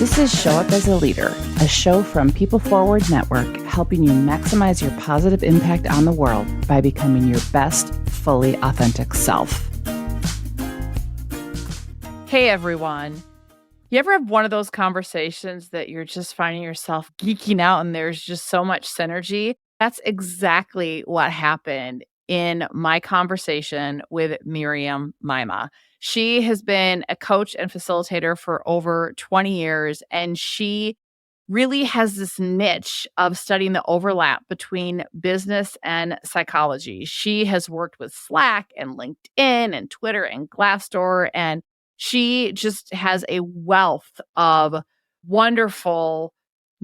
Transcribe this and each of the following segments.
This is Show Up as a Leader, a show from People Forward Network, helping you maximize your positive impact on the world by becoming your best, fully authentic self. Hey, everyone. You ever have one of those conversations that you're just finding yourself geeking out and there's just so much synergy? That's exactly what happened in my conversation with Miriam Meima. She has been a coach and facilitator for over 20 years, and she really has this niche of studying the overlap between business and psychology. She has worked with Slack and LinkedIn and Twitter and Glassdoor, and she just has a wealth of wonderful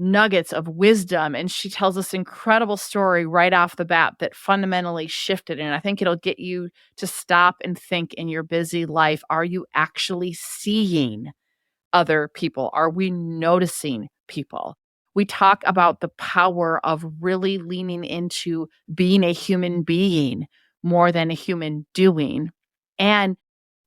nuggets of wisdom. And she tells this incredible story right off the bat that fundamentally shifted. And I think it'll get you to stop and think in your busy life. Are you actually seeing other people? Are we noticing people? We talk about the power of really leaning into being a human being more than a human doing, and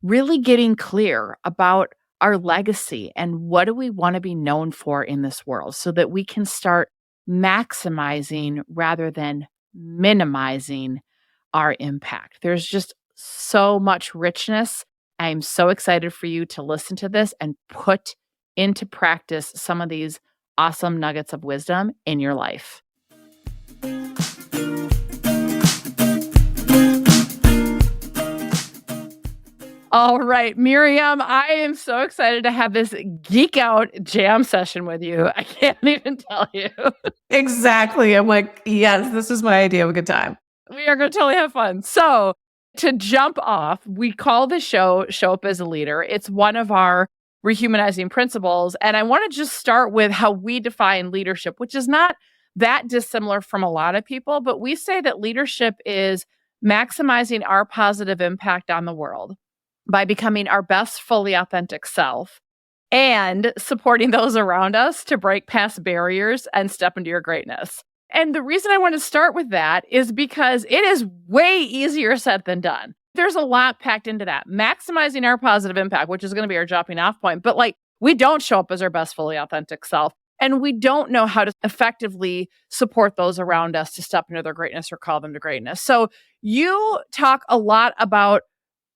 really getting clear about our legacy and what do we want to be known for in this world so that we can start maximizing rather than minimizing our impact. There's just so much richness. I'm so excited for you to listen to this and put into practice some of these awesome nuggets of wisdom in your life. All right, Miriam, I am so excited to have this geek out jam session with you. I can't even tell you. Exactly. I'm like, yes, this is my idea of a good time. We are going to totally have fun. So to jump off, we call the show Up as a Leader. It's one of our rehumanizing principles. And I want to just start with how we define leadership, which is not that dissimilar from a lot of people, but we say that leadership is maximizing our positive impact on the world by becoming our best, fully authentic self and supporting those around us to break past barriers and step into your greatness. And the reason I want to start with that is because it is way easier said than done. There's a lot packed into that. Maximizing our positive impact, which is going to be our jumping off point. But we don't show up as our best, fully authentic self. And we don't know how to effectively support those around us to step into their greatness or call them to greatness. So you talk a lot about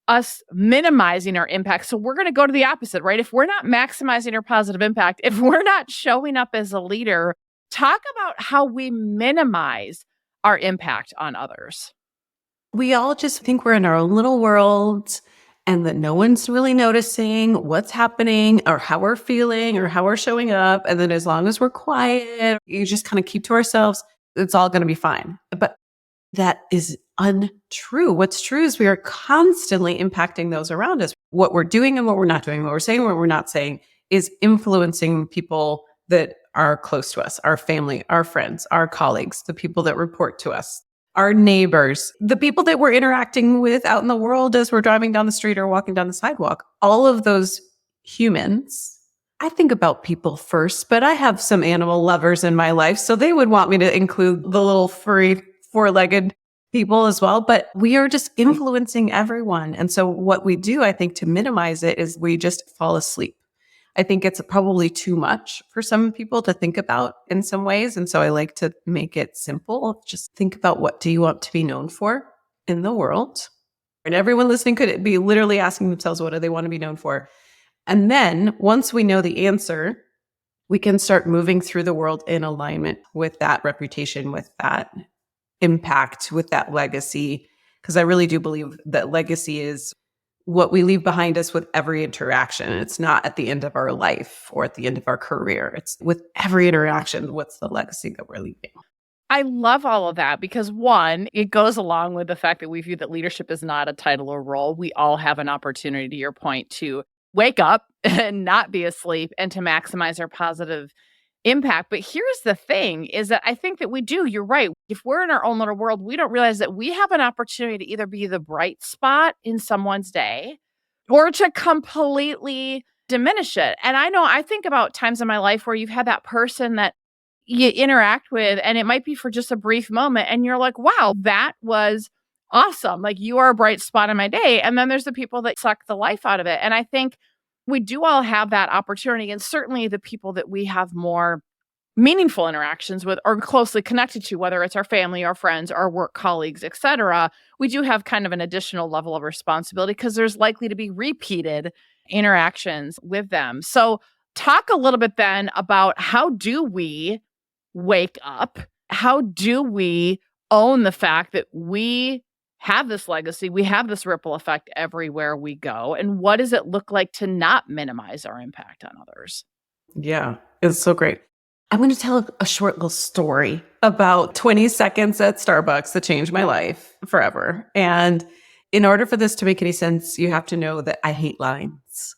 us minimizing our impact. So we're going to go to the opposite, right? If we're not maximizing our positive impact, if we're not showing up as a leader, talk about how we minimize our impact on others. We all just think we're in our own little world and that no one's really noticing what's happening or how we're feeling or how we're showing up. And then as long as we're quiet, you just kind of keep to ourselves, it's all going to be fine. But that is untrue. What's true is we are constantly impacting those around us. What we're doing and what we're not doing, what we're saying and what we're not saying is influencing people that are close to us, our family, our friends, our colleagues, the people that report to us, our neighbors, the people that we're interacting with out in the world as we're driving down the street or walking down the sidewalk. All of those humans, I think about people first, but I have some animal lovers in my life, so they would want me to include the little furry four-legged people as well, but we are just influencing everyone. And so what we do, I think, to minimize it is we just fall asleep. I think it's probably too much for some people to think about in some ways. And so I like to make it simple. Just think about, what do you want to be known for in the world? And everyone listening could be literally asking themselves, what do they want to be known for? And then once we know the answer, we can start moving through the world in alignment with that reputation, with that impact, with that legacy. Because I really do believe that legacy is what we leave behind us with every interaction. It's not at the end of our life or at the end of our career. It's with every interaction. What's the legacy that we're leaving? I love all of that because, one, it goes along with the fact that we view that leadership is not a title or role. We all have an opportunity, to your point, to wake up and not be asleep and to maximize our positive impact. But here's the thing is that I think that we do. You're right. If we're in our own little world, we don't realize that we have an opportunity to either be the bright spot in someone's day or to completely diminish it. And I think about times in my life where you've had that person that you interact with, and it might be for just a brief moment. And you're like, wow, that was awesome. Like, you are a bright spot in my day. And then there's the people that suck the life out of it. And I think We do all have that opportunity. And certainly the people that we have more meaningful interactions with or closely connected to, whether it's our family, our friends, our work colleagues, etc., we do have kind of an additional level of responsibility because there's likely to be repeated interactions with them. So talk a little bit then about how do we wake up? How do we own the fact that we have this legacy, we have this ripple effect everywhere we go? And what does it look like to not minimize our impact on others? Yeah, it's so great. I'm going to tell a short little story about 20 seconds at Starbucks that changed my life forever. And in order for this to make any sense, you have to know that I hate lines.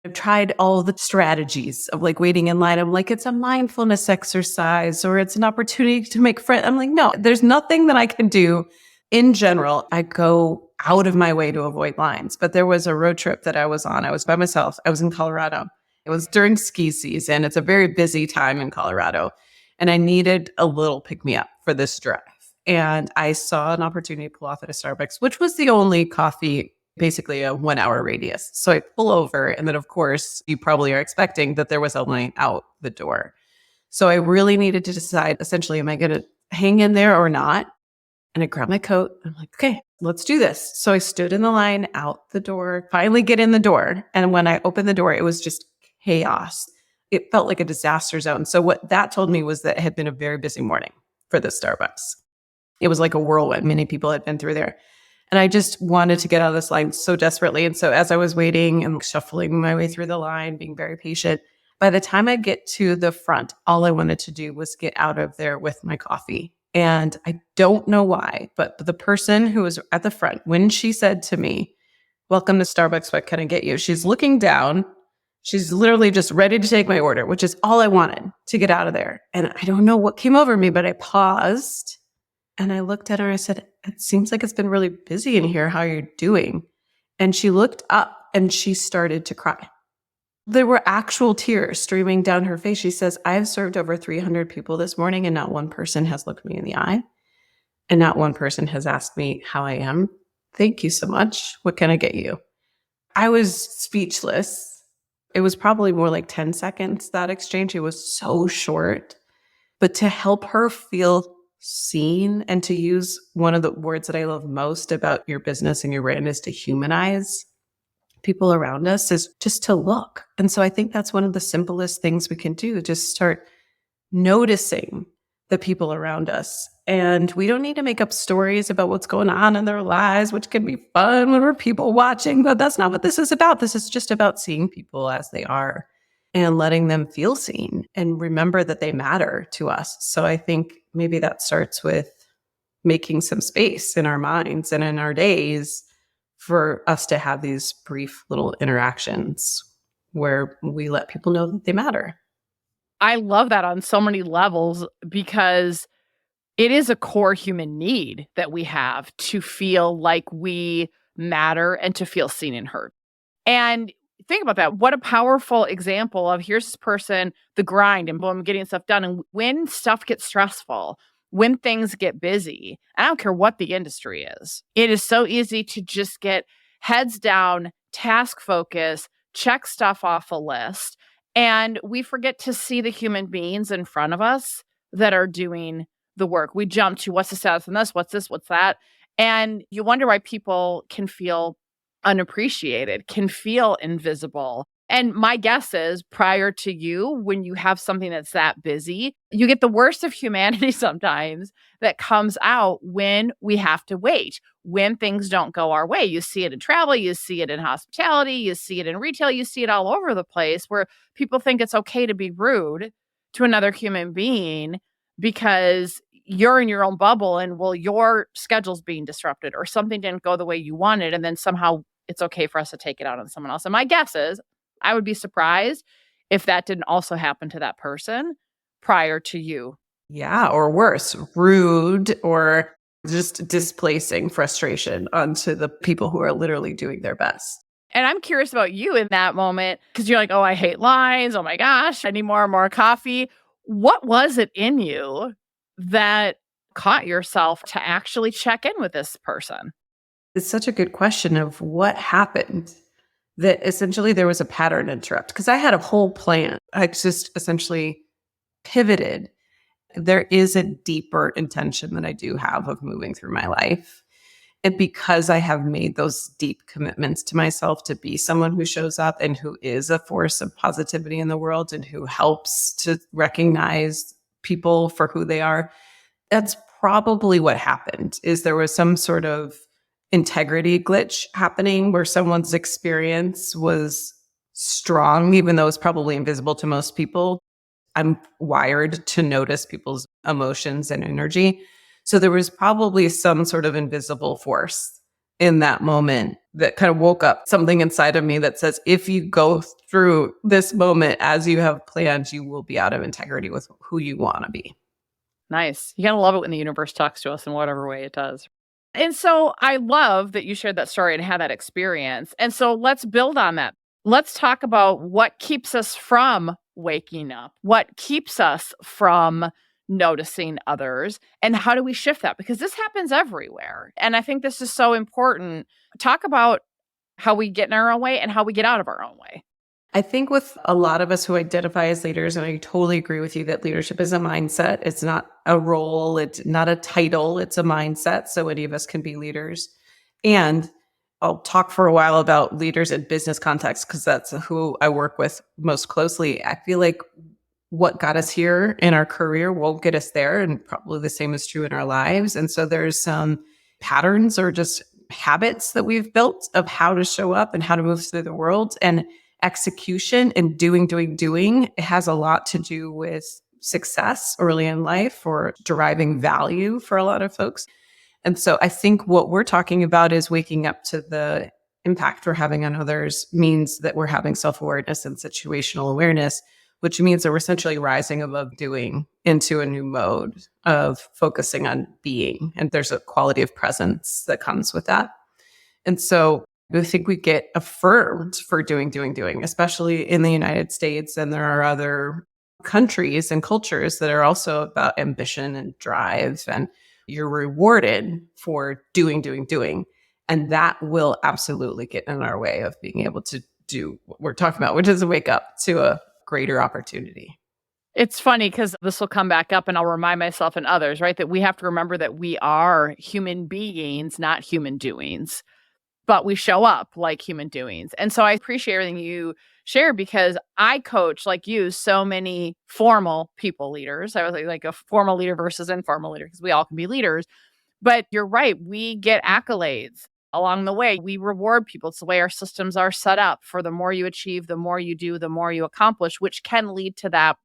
I've tried all the strategies of like waiting in line. I'm like, it's a mindfulness exercise or it's an opportunity to make friends. I'm like, no, there's nothing that I can do. In general, I go out of my way to avoid lines. But there was a road trip that I was on. I was by myself. I was in Colorado. It was during ski season. It's a very busy time in Colorado. And I needed a little pick me up for this drive. And I saw an opportunity to pull off at a Starbucks, which was the only coffee, basically a 1 hour radius. So I pull over. And then, of course, you probably are expecting that there was a line out the door. So I really needed to decide, essentially, am I going to hang in there or not? And I grabbed my coat. I'm like, okay, let's do this. So I stood in the line out the door, finally get in the door. And when I opened the door, it was just chaos. It felt like a disaster zone. So what that told me was that it had been a very busy morning for the Starbucks. It was like a whirlwind. Many people had been through there. And I just wanted to get out of this line so desperately. And so as I was waiting and shuffling my way through the line, being very patient, by the time I get to the front, all I wanted to do was get out of there with my coffee. And I don't know why, but the person who was at the front, when she said to me, "Welcome to Starbucks, what can I get you?" She's looking down. She's literally just ready to take my order, which is all I wanted to get out of there. And I don't know what came over me, but I paused and I looked at her. I said, "It seems like it's been really busy in here. How are you doing?" And she looked up and she started to cry. There were actual tears streaming down her face. She says, "I've served over 300 people this morning and not one person has looked me in the eye. And not one person has asked me how I am. Thank you so much. What can I get you?" I was speechless. It was probably more like 10 seconds, that exchange. It was so short. But to help her feel seen and to use one of the words that I love most about your business and your brand is to humanize people around us is just to look. And so I think that's one of the simplest things we can do. Just start noticing the people around us. And we don't need to make up stories about what's going on in their lives, which can be fun when we're people watching, but that's not what this is about. This is just about seeing people as they are and letting them feel seen and remember that they matter to us. So I think maybe that starts with making some space in our minds and in our days for us to have these brief little interactions where we let people know that they matter. I love that on so many levels because it is a core human need that we have to feel like we matter and to feel seen and heard. And think about that. What a powerful example of here's this person, the grind and boom, getting stuff done. And when stuff gets stressful, when things get busy, I don't care what the industry is, it is so easy to just get heads down, task focus, check stuff off a list. And we forget to see the human beings in front of us that are doing the work. We jump to what's the status on this, what's this, what's that. And you wonder why people can feel unappreciated, can feel invisible. And my guess is prior to you, when you have something that's that busy, you get the worst of humanity sometimes that comes out when we have to wait, when things don't go our way. You see it in travel, you see it in hospitality, you see it in retail, you see it all over the place where people think it's okay to be rude to another human being because you're in your own bubble and, well, your schedule's being disrupted or something didn't go the way you wanted. And then somehow it's okay for us to take it out on someone else. And my guess is I would be surprised if that didn't also happen to that person prior to you. Yeah, or worse, rude or just displacing frustration onto the people who are literally doing their best. And I'm curious about you in that moment because you're like, oh, I hate lines. Oh my gosh, I need more coffee. What was it in you that caught yourself to actually check in with this person? It's such a good question of what happened that essentially there was a pattern interrupt because I had a whole plan. I just essentially pivoted. There is a deeper intention that I do have of moving through my life. And because I have made those deep commitments to myself to be someone who shows up and who is a force of positivity in the world and who helps to recognize people for who they are, that's probably what happened. Is there was some sort of integrity glitch happening where someone's experience was strong, even though it's probably invisible to most people. I'm wired to notice people's emotions and energy. So there was probably some sort of invisible force in that moment that kind of woke up something inside of me that says, if you go through this moment as you have planned, you will be out of integrity with who you want to be. Nice. You gotta love it when the universe talks to us in whatever way it does. And so I love that you shared that story and had that experience. And so let's build on that. Let's talk about what keeps us from waking up, what keeps us from noticing others, and how do we shift that? Because this happens everywhere. And I think this is so important. Talk about how we get in our own way and how we get out of our own way. I think with a lot of us who identify as leaders, and I totally agree with you that leadership is a mindset. It's not a role. It's not a title. It's a mindset. So any of us can be leaders. And I'll talk for a while about leaders in business context because that's who I work with most closely. I feel like what got us here in our career won't get us there. And probably the same is true in our lives. And so there's some patterns or just habits that we've built of how to show up and how to move through the world. And execution and doing, it has a lot to do with success early in life or deriving value for a lot of folks. And so I think what we're talking about is waking up to the impact we're having on others means that we're having self-awareness and situational awareness, which means that we're essentially rising above doing into a new mode of focusing on being. And there's a quality of presence that comes with that. And so I think we get affirmed for doing, especially in the United States. And there are other countries and cultures that are also about ambition and drive. And you're rewarded for doing. And that will absolutely get in our way of being able to do what we're talking about, which is a wake up to a greater opportunity. It's funny because this will come back up and I'll remind myself and others, right? That we have to remember that we are human beings, not human doings, but we show up like human doings. And so I appreciate everything you share because I coach, like you, so many formal people leaders. I was like a formal leader versus informal leader because we all can be leaders. But you're right. We get accolades along the way. We reward people. It's the way our systems are set up for the more you achieve, the more you do, the more you accomplish, which can lead to that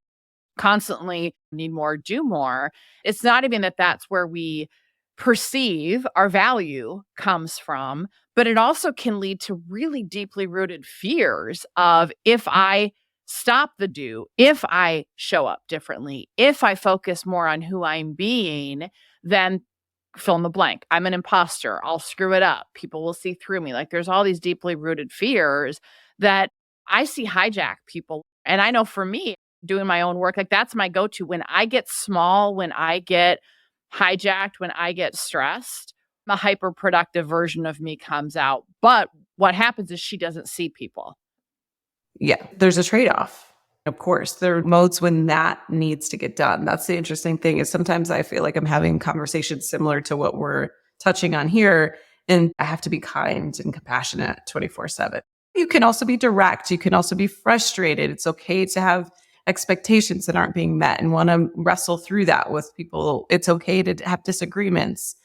constantly need more, do more. It's not even that that's where we perceive our value comes from, but it also can lead to really deeply rooted fears of if I stop the do, if I show up differently, if I focus more on who I'm being, then fill in the blank. I'm an imposter. I'll screw it up. People will see through me. Like there's all these deeply rooted fears that I see hijack people. And I know for me, doing my own work, like that's my go-to. When I get small, when I get hijacked, when I get stressed, a hyper productive version of me comes out. But what happens is she doesn't see people. Yeah, there's a trade-off. Of course, there are modes when that needs to get done. That's the interesting thing is sometimes I feel like I'm having conversations similar to what we're touching on here. And I have to be kind and compassionate 24/7. You can also be direct. You can also be frustrated. It's okay to have expectations that aren't being met and want to wrestle through that with people. It's okay to have disagreements.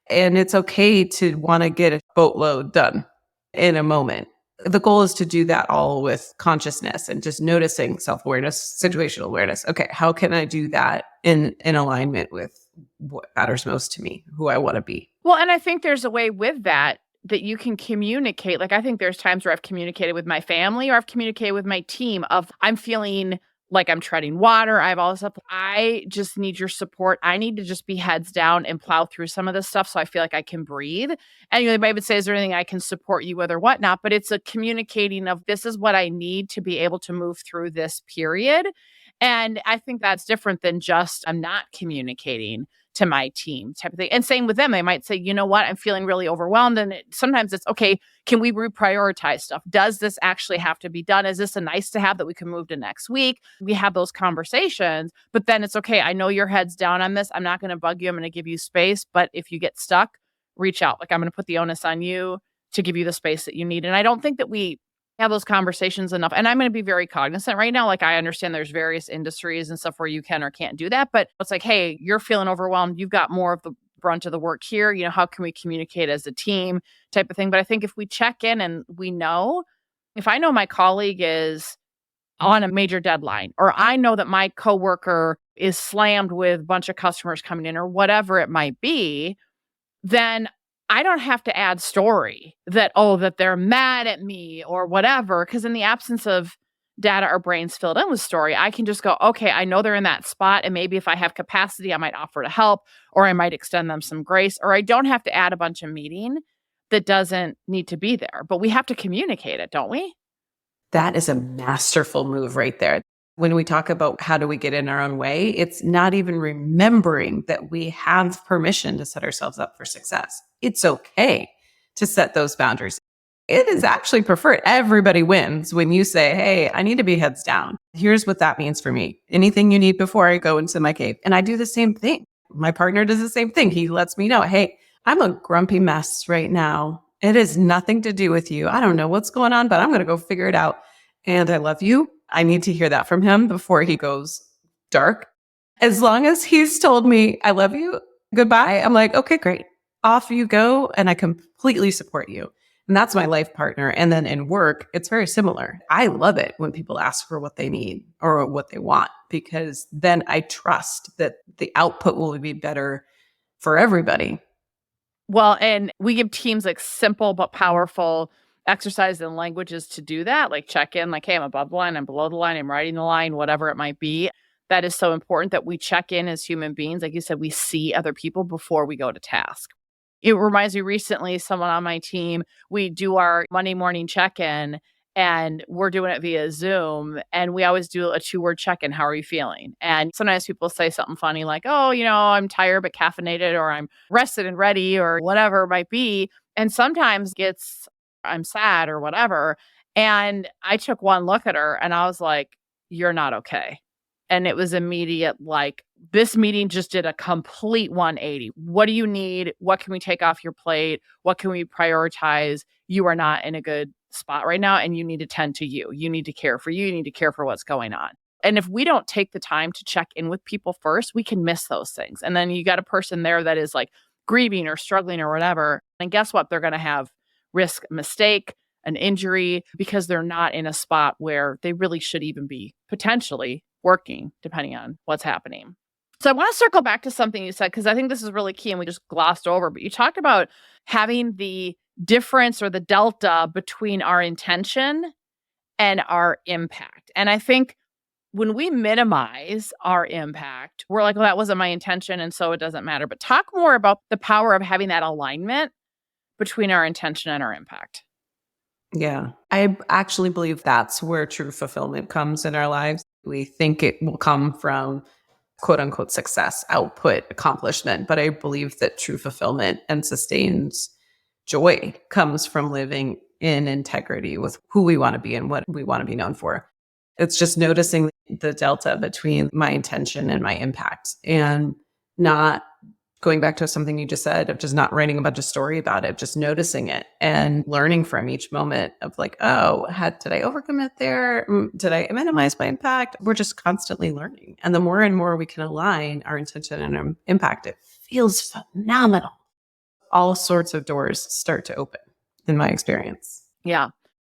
And it's okay to want to get a boatload done in a moment. The goal is to do that all with consciousness and just noticing self-awareness, situational awareness. Okay, how can I do that in alignment with what matters most to me, who I want to be? Well, and I think there's a way with that you can communicate. Like I think there's times where I've communicated with my family or I've communicated with my team of I'm feeling like I'm treading water. I have all this stuff. I just need your support. I need to just be heads down and plow through some of this stuff so I feel like I can breathe. And they might say, is there anything I can support you with or whatnot? But it's a communicating of this is what I need to be able to move through this period. And I think that's different than just I'm not communicating to my team type of thing. And same with them. They might say, you know what, I'm feeling really overwhelmed. And sometimes it's, okay, can we reprioritize stuff? Does this actually have to be done? Is this a nice to have that we can move to next week? We have those conversations, but then it's okay. I know your head's down on this. I'm not going to bug you. I'm going to give you space. But if you get stuck, reach out. Like, I'm going to put the onus on you to give you the space that you need. And I don't think that we have those conversations enough. And I'm going to be very cognizant right now. Like, I understand there's various industries and stuff where you can or can't do that, but it's like, hey, you're feeling overwhelmed. You've got more of the brunt of the work here. You know, how can we communicate as a team type of thing? But I think if we check in and we know, if I know my colleague is on a major deadline, or I know that my coworker is slammed with a bunch of customers coming in or whatever it might be, then I don't have to add story that, oh, that they're mad at me or whatever. Because in the absence of data or brains filled in with story, I can just go, okay, I know they're in that spot. And maybe if I have capacity, I might offer to help, or I might extend them some grace, or I don't have to add a bunch of meeting that doesn't need to be there. But we have to communicate it, don't we? That is a masterful move right there. When we talk about how do we get in our own way, it's not even remembering that we have permission to set ourselves up for success. It's okay to set those boundaries. It is actually preferred. Everybody wins when you say, hey, I need to be heads down. Here's what that means for me. Anything you need before I go into my cave. And I do the same thing. My partner does the same thing. He lets me know, hey, I'm a grumpy mess right now. It has nothing to do with you. I don't know what's going on, but I'm going to go figure it out. And I love you. I need to hear that from him before he goes dark. As long as he's told me, I love you, goodbye, I'm like, okay, great. Off you go. And I completely support you. And that's my life partner. And then in work, it's very similar. I love it when people ask for what they need or what they want, because then I trust that the output will be better for everybody. Well, and we give teams like simple but powerful exercise and languages to do that, like check in, like, hey, I'm above the line, I'm below the line, I'm riding the line, whatever it might be. That is so important that we check in as human beings. Like you said, we see other people before we go to task. It reminds me, recently, someone on my team, we do our Monday morning check-in and we're doing it via Zoom. And we always do a 2-word check-in. How are you feeling? And sometimes people say something funny like, oh, you know, I'm tired but caffeinated, or I'm rested and ready, or whatever it might be. And sometimes it's, I'm sad or whatever. And I took one look at her and I was like, you're not okay. And it was immediate, like, this meeting just did a complete 180. What do you need? What can we take off your plate? What can we prioritize? You are not in a good spot right now, and you need to tend to you. You need to care for you. You need to care for what's going on. And if we don't take the time to check in with people first, we can miss those things. And then you got a person there that is like grieving or struggling or whatever. And guess what? They're going to have risk a mistake, an injury, because they're not in a spot where they really should even be potentially working, depending on what's happening. So I want to circle back to something you said, because I think this is really key and we just glossed over, but you talked about having the difference or the delta between our intention and our impact. And I think when we minimize our impact, we're like, well, that wasn't my intention, and so it doesn't matter. But talk more about the power of having that alignment between our intention and our impact. Yeah, I actually believe that's where true fulfillment comes in our lives. We think it will come from quote unquote success, output, accomplishment. But I believe that true fulfillment and sustained joy comes from living in integrity with who we want to be and what we want to be known for. It's just noticing the delta between my intention and my impact, and not going back to something you just said of just not writing a bunch of story about it, just noticing it and learning from each moment of like, oh, did I overcommit there? Did I minimize my impact? We're just constantly learning. And the more and more we can align our intention and our impact, it feels phenomenal. All sorts of doors start to open in my experience. Yeah.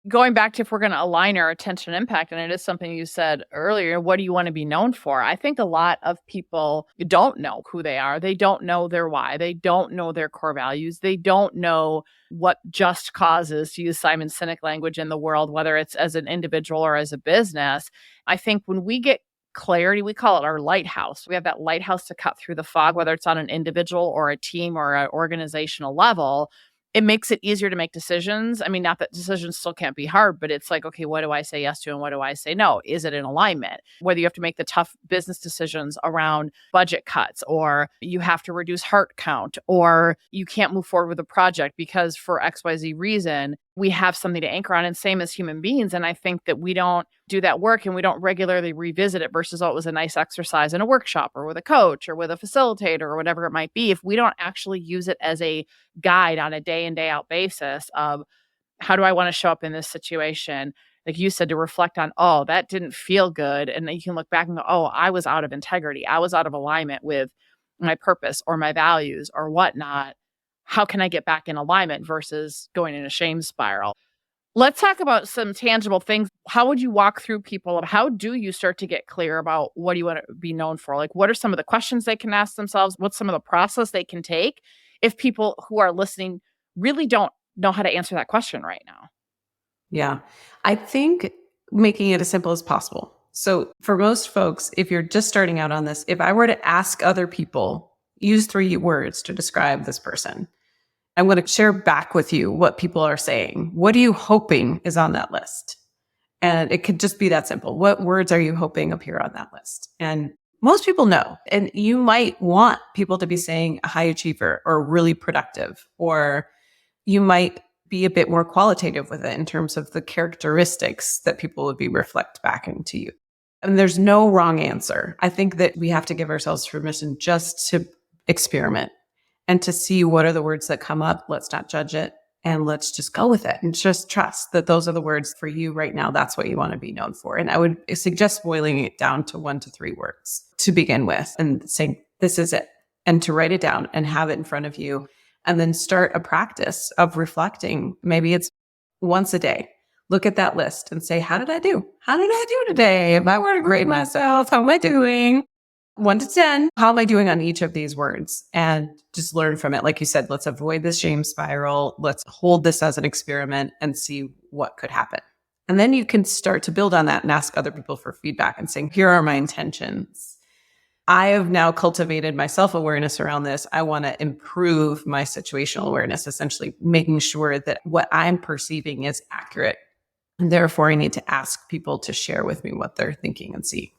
Going back to, if we're going to align our attention and impact, and it is something you said earlier, what do you want to be known for? I think a lot of people don't know who they are. They don't know their why. They don't know their core values. They don't know what just causes, to use Simon Sinek language, in the world, whether it's as an individual or as a business. I think when we get clarity, we call it our lighthouse. We have that lighthouse to cut through the fog, whether it's on an individual or a team or an organizational level. it makes it easier to make decisions. I mean, not that decisions still can't be hard, but it's like, okay, what do I say yes to and what do I say no? Is it in alignment? Whether you have to make the tough business decisions around budget cuts, or you have to reduce heart count, or you can't move forward with a project because for XYZ reason, we have something to anchor on. And same as human beings. And I think that we don't do that work and we don't regularly revisit it versus, oh, it was a nice exercise in a workshop or with a coach or with a facilitator or whatever it might be. If we don't actually use it as a guide on a day in, day out basis of how do I want to show up in this situation? Like you said, to reflect on, oh, that didn't feel good. And then you can look back and go, oh, I was out of integrity. I was out of alignment with my purpose or my values or whatnot. How can I get back in alignment versus going in a shame spiral? Let's talk about some tangible things. How would you walk through people of how do you start to get clear about what do you want to be known for? Like, what are some of the questions they can ask themselves? What's some of the process they can take if people who are listening really don't know how to answer that question right now? Yeah. I think making it as simple as possible. So for most folks, if you're just starting out on this, if I were to ask other people, use 3 words to describe this person, I'm going to share back with you what people are saying. What are you hoping is on that list? And it could just be that simple. What words are you hoping appear on that list? And most people know. And you might want people to be saying a high achiever or really productive, or you might be a bit more qualitative with it in terms of the characteristics that people would be reflect back into you. And there's no wrong answer. I think that we have to give ourselves permission just to experiment and to see what are the words that come up. Let's not judge it and let's just go with it and just trust that those are the words for you right now. That's what you want to be known for. And I would suggest boiling it down to 1 to 3 words to begin with and saying, this is it. And to write it down and have it in front of you. And then start a practice of reflecting. Maybe it's once a day. Look at that list and say, how did I do? How did I do today? If I were to grade myself, how am I doing? 1 to 10, how am I doing on each of these words? And just learn from it. Like you said, let's avoid this shame spiral. Let's hold this as an experiment and see what could happen. And then you can start to build on that and ask other people for feedback and saying, here are my intentions. I have now cultivated my self-awareness around this. I want to improve my situational awareness, essentially making sure that what I'm perceiving is accurate. And therefore, I need to ask people to share with me what they're thinking and see.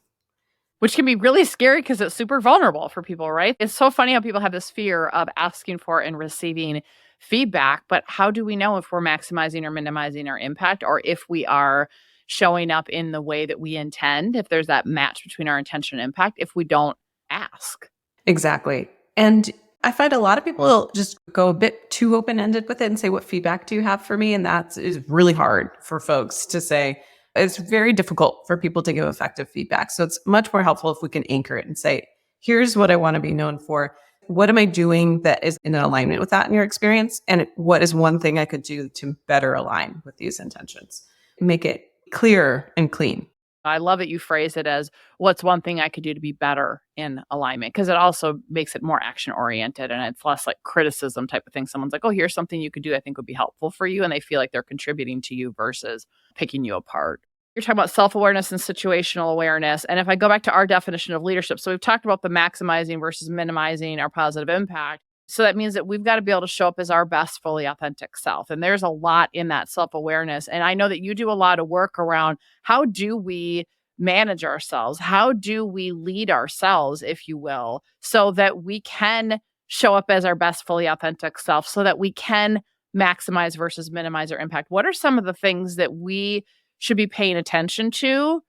Which can be really scary because it's super vulnerable for people, right? It's so funny how people have this fear of asking for and receiving feedback, but how do we know if we're maximizing or minimizing our impact, or if we are showing up in the way that we intend, if there's that match between our intention and impact, if we don't ask? Exactly. And I find a lot of people just go a bit too open-ended with it and say, what feedback do you have for me? And that is really hard for folks to say. It's very difficult for people to give effective feedback. So it's much more helpful if we can anchor it and say, here's what I want to be known for. What am I doing that is in alignment with that in your experience? And what is one thing I could do to better align with these intentions? Make it clear and clean. I love that you phrase it as what's one thing I could do to be better in alignment, because it also makes it more action oriented and it's less like criticism type of thing. Someone's like, oh, here's something you could do I think would be helpful for you. And they feel like they're contributing to you versus picking you apart. You're talking about self-awareness and situational awareness. And if I go back to our definition of leadership, so we've talked about the maximizing versus minimizing our positive impact. So that means that we've got to be able to show up as our best, fully authentic self. And there's a lot in that self-awareness. And I know that you do a lot of work around how do we manage ourselves? How do we lead ourselves, if you will, so that we can show up as our best, fully authentic self, so that we can maximize versus minimize our impact? What are some of the things that we should be paying attention to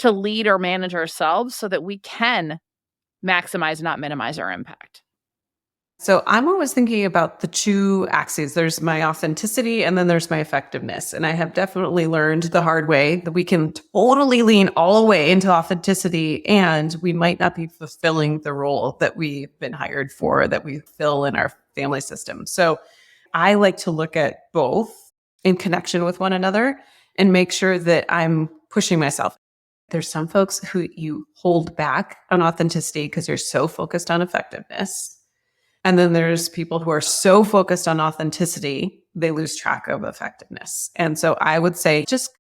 lead or manage ourselves so that we can maximize, not minimize our impact? So I'm always thinking about the 2 axes. There's my authenticity and then there's my effectiveness. And I have definitely learned the hard way that we can totally lean all the way into authenticity and we might not be fulfilling the role that we've been hired for, that we fill in our family system. So I like to look at both in connection with one another and make sure that I'm pushing myself. There's some folks who you hold back on authenticity because you're so focused on effectiveness. And then there's people who are so focused on authenticity, they lose track of effectiveness. And so I would say, just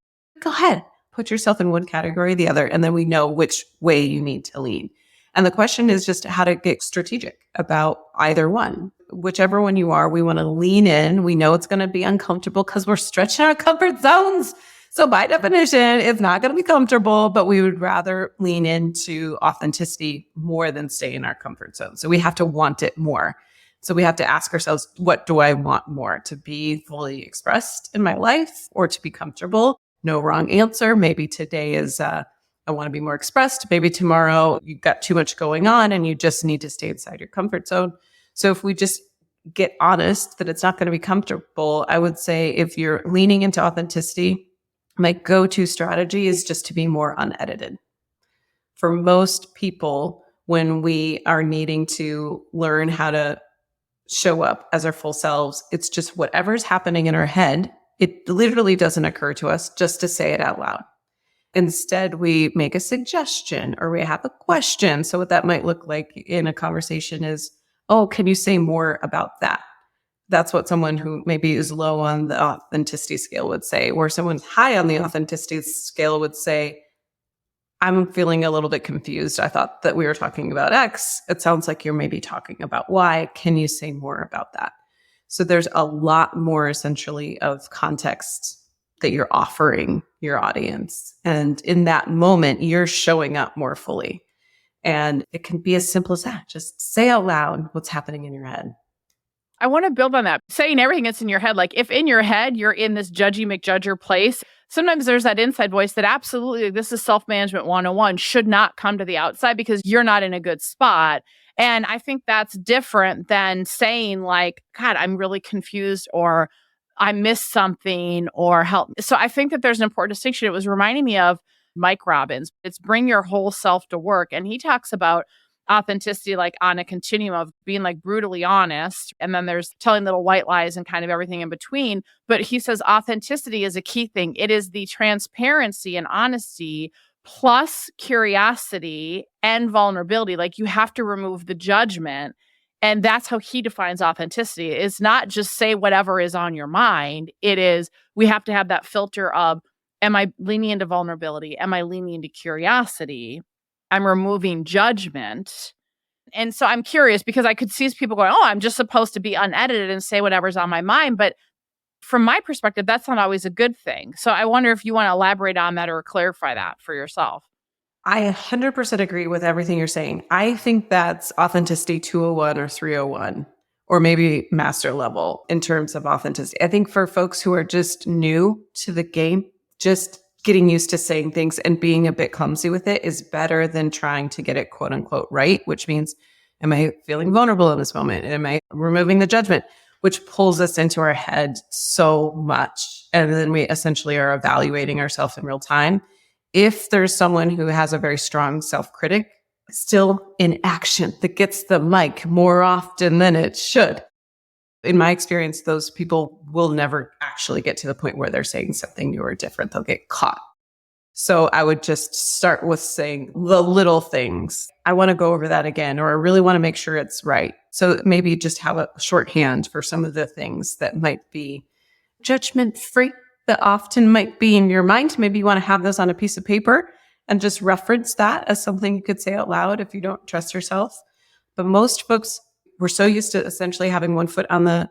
go ahead, put yourself in one category or the other, and then we know which way you need to lean. And the question is just how to get strategic about either one. whichever one you are, we want to lean in. We know it's going to be uncomfortable because we're stretching our comfort zones. So by definition, it's not going to be comfortable, but we would rather lean into authenticity more than stay in our comfort zone. So we have to want it more. So we have to ask ourselves, what do I want more? To be fully expressed in my life or to be comfortable? No wrong answer. Maybe today is, I want to be more expressed. Maybe tomorrow you've got too much going on and you just need to stay inside your comfort zone. So if we just get honest that it's not going to be comfortable, I would say if you're leaning into authenticity, my go-to strategy is just to be more unedited. For most people, when we are needing to learn how to show up as our full selves, it's just whatever's happening in our head. It literally doesn't occur to us just to say it out loud. Instead, we make a suggestion or we have a question. So what that might look like in a conversation is, oh, can you say more about that? That's what someone who maybe is low on the authenticity scale would say, or someone's high on the authenticity scale would say, I'm feeling a little bit confused. I thought that we were talking about X. It sounds like you're maybe talking about Y. Can you say more about that? So there's a lot more essentially of context that you're offering your audience. And in that moment, you're showing up more fully. And it can be as simple as that. Just say out loud what's happening in your head. I want to build on that. Saying everything that's in your head, like if in your head you're in this judgy McJudger place, sometimes there's that inside voice that absolutely, this is self-management 101, should not come to the outside because you're not in a good spot. And I think that's different than saying like, God, I'm really confused or I missed something or help. So I think that there's an important distinction. It was reminding me of Mike Robbins. It's bring your whole self to work. And he talks about authenticity like on a continuum of being like brutally honest. And then there's telling little white lies and kind of everything in between. But he says authenticity is a key thing. It is the transparency and honesty plus curiosity and vulnerability. Like you have to remove the judgment. And that's how he defines authenticity. It's not just say whatever is on your mind. It is, we have to have that filter of, am I leaning into vulnerability? Am I leaning into curiosity? I'm removing judgment. And so I'm curious because I could see people going, oh, I'm just supposed to be unedited and say whatever's on my mind. But from my perspective, that's not always a good thing. So I wonder if you want to elaborate on that or clarify that for yourself. I 100% agree with everything you're saying. I think that's authenticity 201 or 301, or maybe master level in terms of authenticity. I think for folks who are just new to the game, just getting used to saying things and being a bit clumsy with it is better than trying to get it quote unquote right, which means, am I feeling vulnerable in this moment? Am I removing the judgment, which pulls us into our head so much. And then we essentially are evaluating ourselves in real time. If there's someone who has a very strong self-critic still in action that gets the mic more often than it should, in my experience, those people will never actually get to the point where they're saying something new or different. They'll get caught. So I would just start with saying the little things. I want to go over that again, or I really want to make sure it's right. So maybe just have a shorthand for some of the things that might be judgment-free, that often might be in your mind. Maybe you want to have those on a piece of paper and just reference that as something you could say out loud if you don't trust yourself. But most folks, we're so used to essentially having one foot on the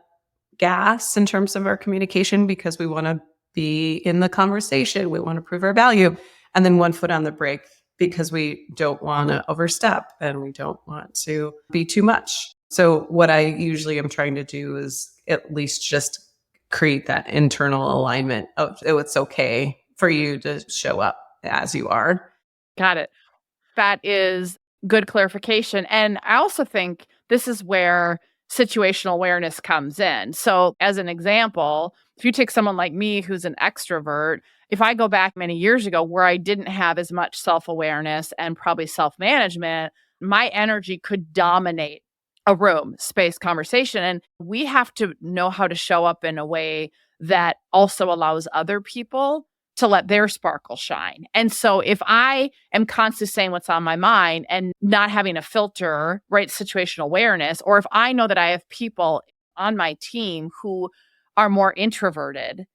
gas in terms of our communication because we want to be in the conversation. We want to prove our value. And then one foot on the brake because we don't want to overstep and we don't want to be too much. So what I usually am trying to do is at least just create that internal alignment of, oh, it's okay for you to show up as you are. Got it. That is good clarification. And I also think this is where situational awareness comes in. So as an example, if you take someone like me who's an extrovert, if I go back many years ago where I didn't have as much self-awareness and probably self-management, my energy could dominate a room, space, conversation. And we have to know how to show up in a way that also allows other people to let their sparkle shine. And so if I am constantly saying what's on my mind and not having a filter, right, situational awareness, or if I know that I have people on my team who are more introverted,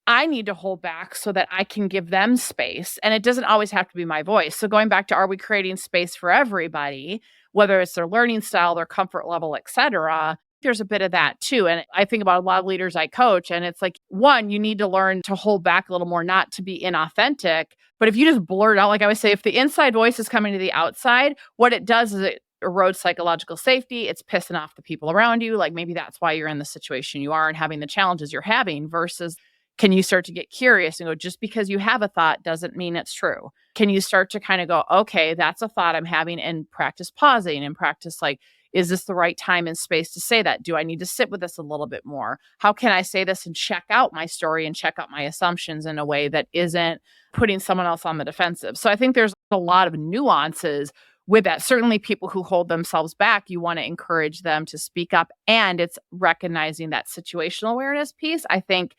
I need to hold back so that I can give them space. And it doesn't always have to be my voice. So going back to, are we creating space for everybody, whether it's their learning style, their comfort level, et cetera? there's a bit of that too. And I think about a lot of leaders I coach, and it's like, one, you need to learn to hold back a little more, not to be inauthentic. But if you just blurt out, like I always say, if the inside voice is coming to the outside, what it does is it erodes psychological safety. It's pissing off the people around you. Like maybe that's why you're in the situation you are and having the challenges you're having versus can you start to get curious and go, just because you have a thought doesn't mean it's true. Can you start to kind of go, okay, that's a thought I'm having, and practice pausing and practice like, is this the right time and space to say that? Do I need to sit with this a little bit more? How can I say this and check out my story and check out my assumptions in a way that isn't putting someone else on the defensive? So I think there's a lot of nuances with that. Certainly people who hold themselves back, you want to encourage them to speak up. And it's recognizing that situational awareness piece, I think,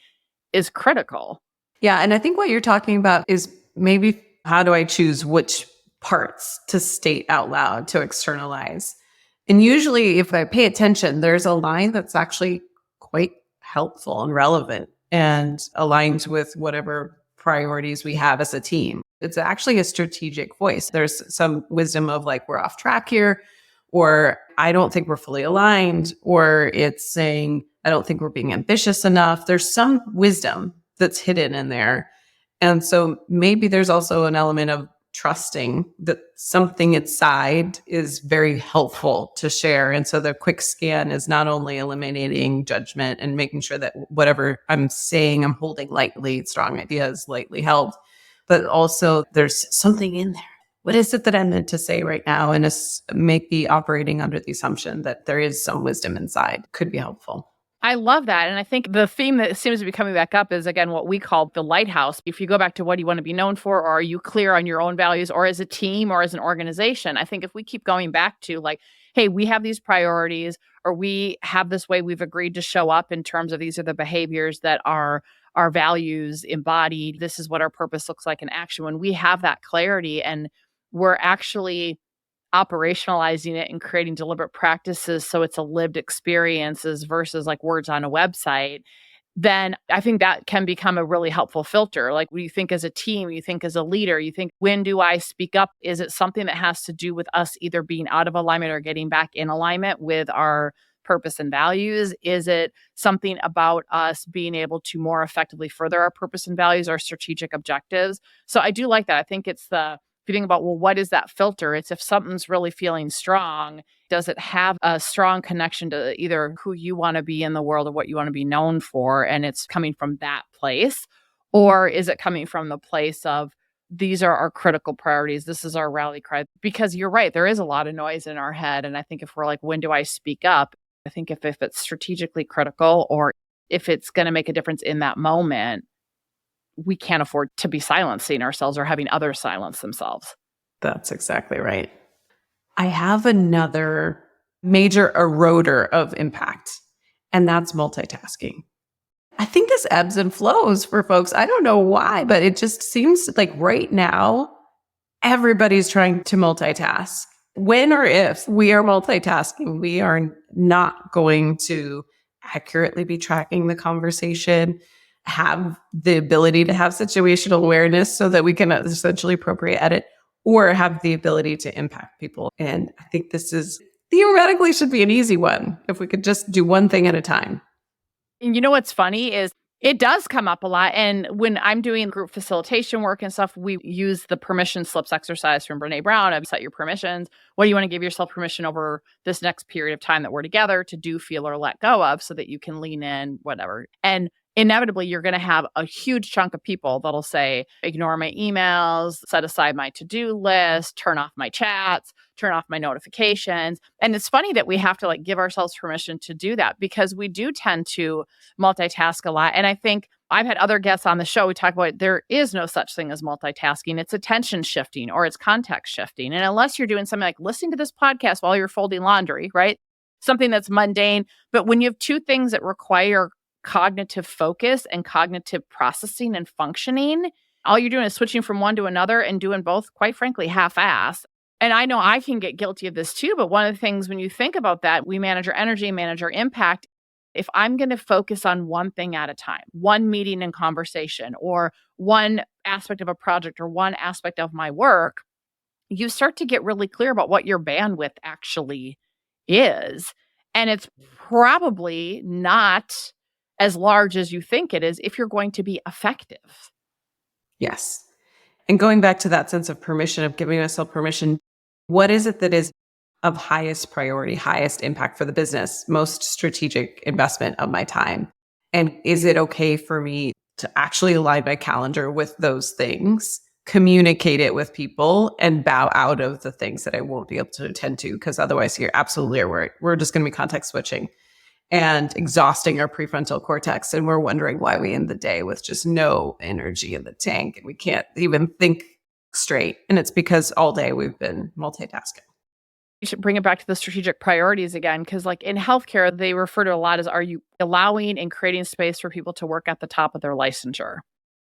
is critical. Yeah. And I think what you're talking about is maybe how do I choose which parts to state out loud, to externalize? And usually if I pay attention, there's a line that's actually quite helpful and relevant and aligns with whatever priorities we have as a team. It's actually a strategic voice. There's some wisdom of like, we're off track here, or I don't think we're fully aligned, or it's saying, I don't think we're being ambitious enough. There's some wisdom that's hidden in there. And so maybe there's also an element of trusting that something inside is very helpful to share. And so the quick scan is not only eliminating judgment and making sure that whatever I'm saying, I'm holding lightly, strong ideas lightly held, but also there's something in there. What is it that I'm meant to say right now? And it's maybe operating under the assumption that there is some wisdom inside could be helpful. I love that. And I think the theme that seems to be coming back up is, again, what we call the lighthouse. If you go back to what do you want to be known for, or are you clear on your own values, or as a team or as an organization? I think if we keep going back to like, hey, we have these priorities, or we have this way we've agreed to show up in terms of these are the behaviors that are our values embodied. This is what our purpose looks like in action. When we have that clarity and we're actually operationalizing it and creating deliberate practices so it's a lived experiences versus like words on a website, then I think that can become a really helpful filter. Like when you think as a team, you think as a leader, you think, when do I speak up? Is it something that has to do with us either being out of alignment or getting back in alignment with our purpose and values? Is it something about us being able to more effectively further our purpose and values, our strategic objectives? So I do like that. I think it's if you think about, well, what is that filter? It's if something's really feeling strong, does it have a strong connection to either who you want to be in the world or what you want to be known for? And it's coming from that place. Or is it coming from the place of, these are our critical priorities. This is our rally cry. Because you're right, there is a lot of noise in our head. And I think if we're like, when do I speak up? I think if it's strategically critical, or if it's going to make a difference in that moment, we can't afford to be silencing ourselves or having others silence themselves. That's exactly right. I have another major eroder of impact, and that's multitasking. I think this ebbs and flows for folks. I don't know why, but it just seems like right now, everybody's trying to multitask. When or if we are multitasking, we are not going to accurately be tracking the conversation, have the ability to have situational awareness so that we can essentially appropriate edit, or have the ability to impact people. And I think this is theoretically should be an easy one if we could just do one thing at a time. And you know what's funny is it does come up a lot. And when I'm doing group facilitation work and stuff, we use the permission slips exercise from Brene Brown. I've set your permissions. What do you want to give yourself permission over this next period of time that we're together to do, feel, or let go of so that you can lean in, whatever. And inevitably, you're going to have a huge chunk of people that'll say, ignore my emails, set aside my to-do list, turn off my chats, turn off my notifications. And it's funny that we have to like give ourselves permission to do that, because we do tend to multitask a lot. And I think I've had other guests on the show. We talk about there is no such thing as multitasking. It's attention shifting or it's context shifting. And unless you're doing something like listening to this podcast while you're folding laundry, right? Something that's mundane. But when you have two things that require cognitive focus and cognitive processing and functioning, all you're doing is switching from one to another and doing both, quite frankly, half-ass. And I know I can get guilty of this too, but one of the things when you think about that, we manage our energy, manage our impact. If I'm going to focus on one thing at a time, one meeting and conversation, or one aspect of a project or one aspect of my work, you start to get really clear about what your bandwidth actually is. And it's probably not as large as you think it is if you're going to be effective. Yes. And going back to that sense of permission, of giving myself permission, what is it that is of highest priority, highest impact for the business, most strategic investment of my time? And is it okay for me to actually align my calendar with those things, communicate it with people, and bow out of the things that I won't be able to attend to? Because otherwise, you're absolutely right. We're just going to be context switching and exhausting our prefrontal cortex. And we're wondering why we end the day with just no energy in the tank and we can't even think straight. And it's because all day we've been multitasking. You should bring it back to the strategic priorities again, because like in healthcare, they refer to a lot as, are you allowing and creating space for people to work at the top of their licensure?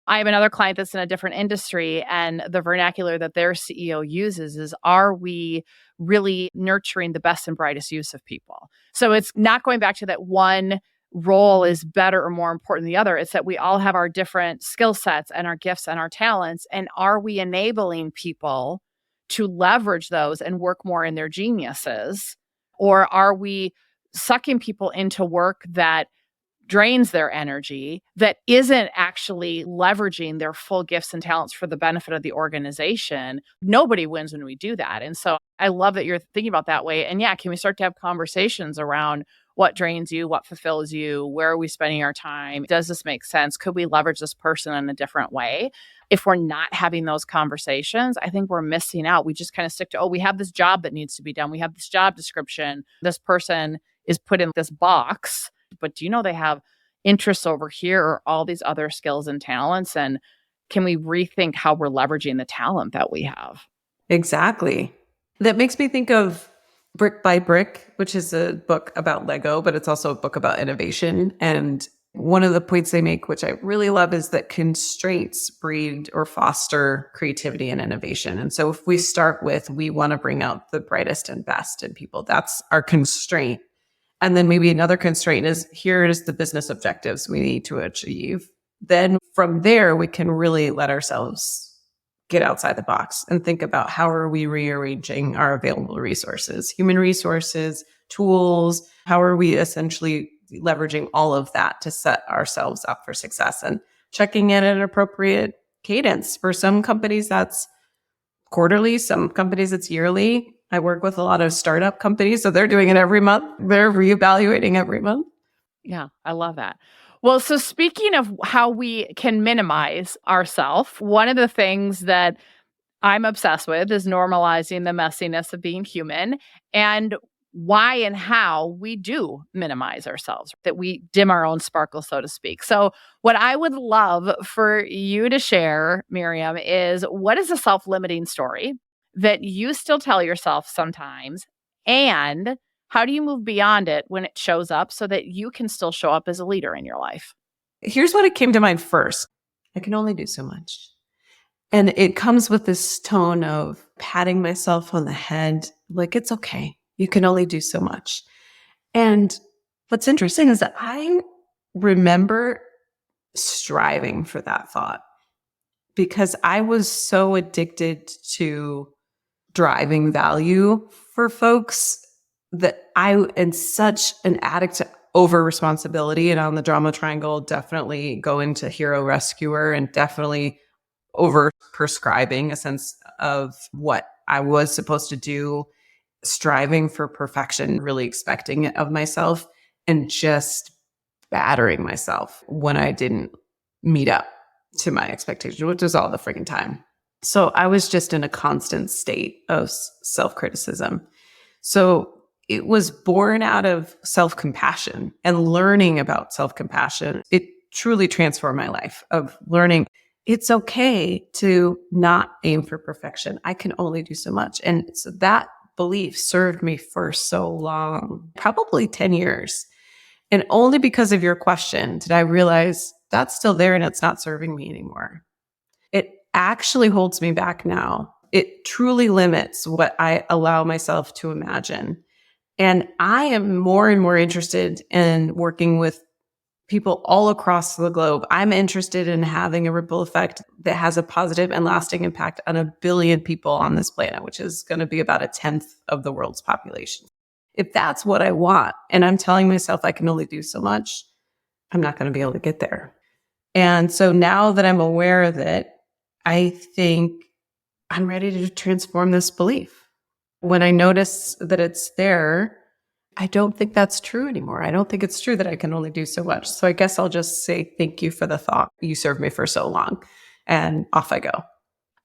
I have another client that's in a different industry, and the vernacular that their CEO uses is, are we really nurturing the best and brightest use of people? So it's not going back to that one role is better or more important than the other. It's that we all have our different skill sets and our gifts and our talents. And are we enabling people to leverage those and work more in their geniuses? Or are we sucking people into work that drains their energy, that isn't actually leveraging their full gifts and talents for the benefit of the organization? Nobody wins when we do that. And so I love that you're thinking about that way. And yeah, can we start to have conversations around what drains you, what fulfills you, where are we spending our time? Does this make sense? Could we leverage this person in a different way? If we're not having those conversations, I think we're missing out. We just kind of stick to, oh, we have this job that needs to be done. We have this job description. This person is put in this box. But do you know they have interests over here or all these other skills and talents? And can we rethink how we're leveraging the talent that we have? Exactly. That makes me think of Brick by Brick, which is a book about Lego, but it's also a book about innovation. And one of the points they make, which I really love, is that constraints breed or foster creativity and innovation. And so if we start with, we want to bring out the brightest and best in people, that's our constraint. And then maybe another constraint is, here is the business objectives we need to achieve. Then from there, we can really let ourselves get outside the box and think about, how are we rearranging our available resources, human resources, tools? How are we essentially leveraging all of that to set ourselves up for success, and checking in at an appropriate cadence? For some companies, that's quarterly. Some companies, it's yearly. I work with a lot of startup companies, so they're doing it every month. They're reevaluating every month. Yeah, I love that. Well, so speaking of how we can minimize ourselves, one of the things that I'm obsessed with is normalizing the messiness of being human, and why and how we do minimize ourselves, that we dim our own sparkle, so to speak. So what I would love for you to share, Miriam, is, what is a self-limiting story that you still tell yourself sometimes? And how do you move beyond it when it shows up so that you can still show up as a leader in your life? Here's what it came to mind first. I can only do so much. And it comes with this tone of patting myself on the head, like, it's okay. You can only do so much. And what's interesting is that I remember striving for that thought, because I was so addicted to driving value for folks that I am such an addict to over responsibility. And on the drama triangle, definitely go into hero rescuer, and definitely over prescribing a sense of what I was supposed to do, striving for perfection, really expecting it of myself, and just battering myself when I didn't meet up to my expectations, which was all the freaking time. So I was just in a constant state of self-criticism. So it was born out of self-compassion and learning about self-compassion. It truly transformed my life, of learning it's okay to not aim for perfection. I can only do so much. And so that belief served me for so long, probably 10 years. And only because of your question did I realize that's still there and it's not serving me anymore. It actually holds me back now. It truly limits what I allow myself to imagine. And I am more and more interested in working with people all across the globe. I'm interested in having a ripple effect that has a positive and lasting impact on 1 billion people on this planet, which is going to be about 1/10 of the world's population. If that's what I want, and I'm telling myself I can only do so much, I'm not going to be able to get there. And so now that I'm aware of it, I think I'm ready to transform this belief. When I notice that it's there, I don't think that's true anymore. I don't think it's true that I can only do so much. So I guess I'll just say, thank you for the thought. You served me for so long. And off I go.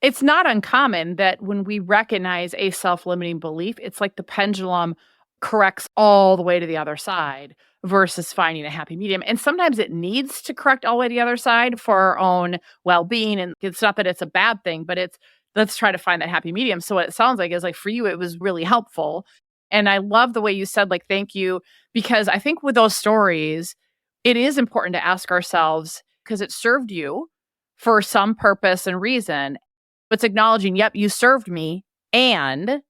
It's not uncommon that when we recognize a self-limiting belief, it's like the pendulum corrects all the way to the other side versus finding a happy medium. And sometimes it needs to correct all the way to the other side for our own well-being. And it's not that it's a bad thing, but it's let's try to find that happy medium. So what it sounds like is like for you, it was really helpful. And I love the way you said, like, thank you, because I think with those stories, it is important to ask ourselves, because it served you for some purpose and reason. It's acknowledging, yep, you served me and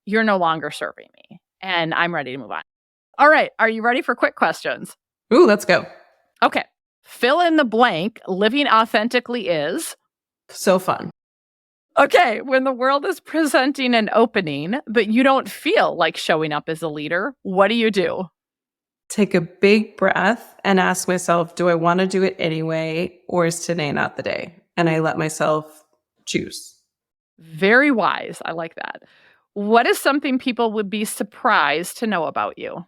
you're no longer serving me. And I'm ready to move on. All right. Are you ready for quick questions? Ooh, let's go. Okay. Fill in the blank. Living authentically is. So fun. Okay. When the world is presenting an opening, but you don't feel like showing up as a leader, what do you do? Take a big breath and ask myself, do I want to do it anyway, or is today not the day? And I let myself choose. Very wise. I like that. What is something people would be surprised to know about you?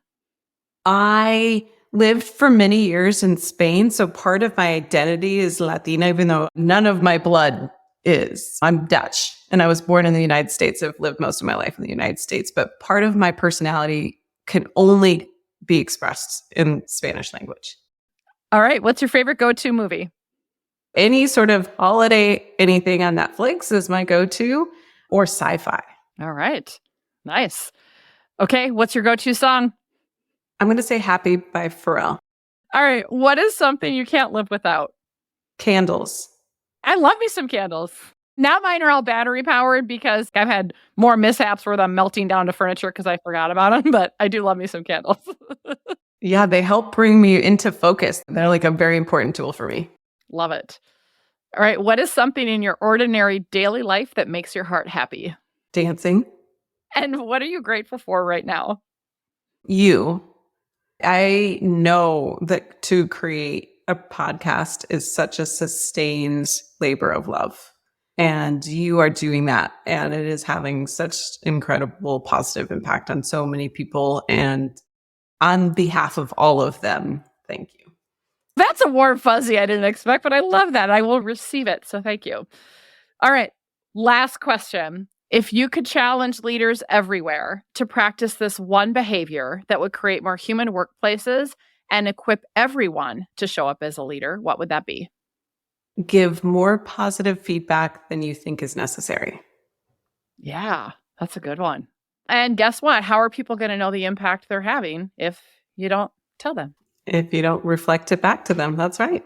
I lived for many years in Spain, so part of my identity is Latina, even though none of my blood is. I'm Dutch, and I was born in the United States. I've lived most of my life in the United States, but part of my personality can only be expressed in Spanish language. All right. What's your favorite go-to movie? Any sort of holiday, anything on Netflix is my go-to, or sci-fi. All right. Nice. Okay. What's your go-to song? I'm going to say Happy by Pharrell. All right. What is something you can't live without? Candles. I love me some candles. Now mine are all battery powered because I've had more mishaps where I'm melting down to furniture because I forgot about them, but I do love me some candles. Yeah, they help bring me into focus. They're like a very important tool for me. Love it. All right. What is something in your ordinary daily life that makes your heart happy? Dancing. And what are you grateful for right now? You. I know that to create a podcast is such a sustained labor of love. And you are doing that. And it is having such incredible positive impact on so many people. And on behalf of all of them, thank you. That's a warm fuzzy I didn't expect, but I love that. I will receive it. So thank you. All right. Last question. If you could challenge leaders everywhere to practice this one behavior that would create more human workplaces and equip everyone to show up as a leader, what would that be? Give more positive feedback than you think is necessary. Yeah, that's a good one. And guess what? How are people going to know the impact they're having if you don't tell them? If you don't reflect it back to them, that's right.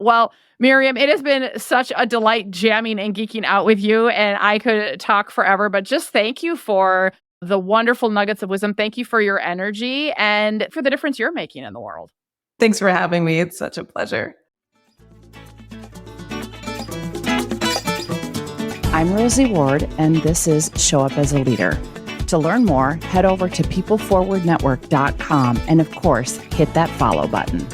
Well, Miriam, it has been such a delight jamming and geeking out with you, and I could talk forever, but just thank you for the wonderful nuggets of wisdom. Thank you for your energy and for the difference you're making in the world. Thanks for having me. It's such a pleasure. I'm Rosie Ward, and this is Show Up as a Leader. To learn more, head over to peopleforwardnetwork.com and, of course, hit that follow button.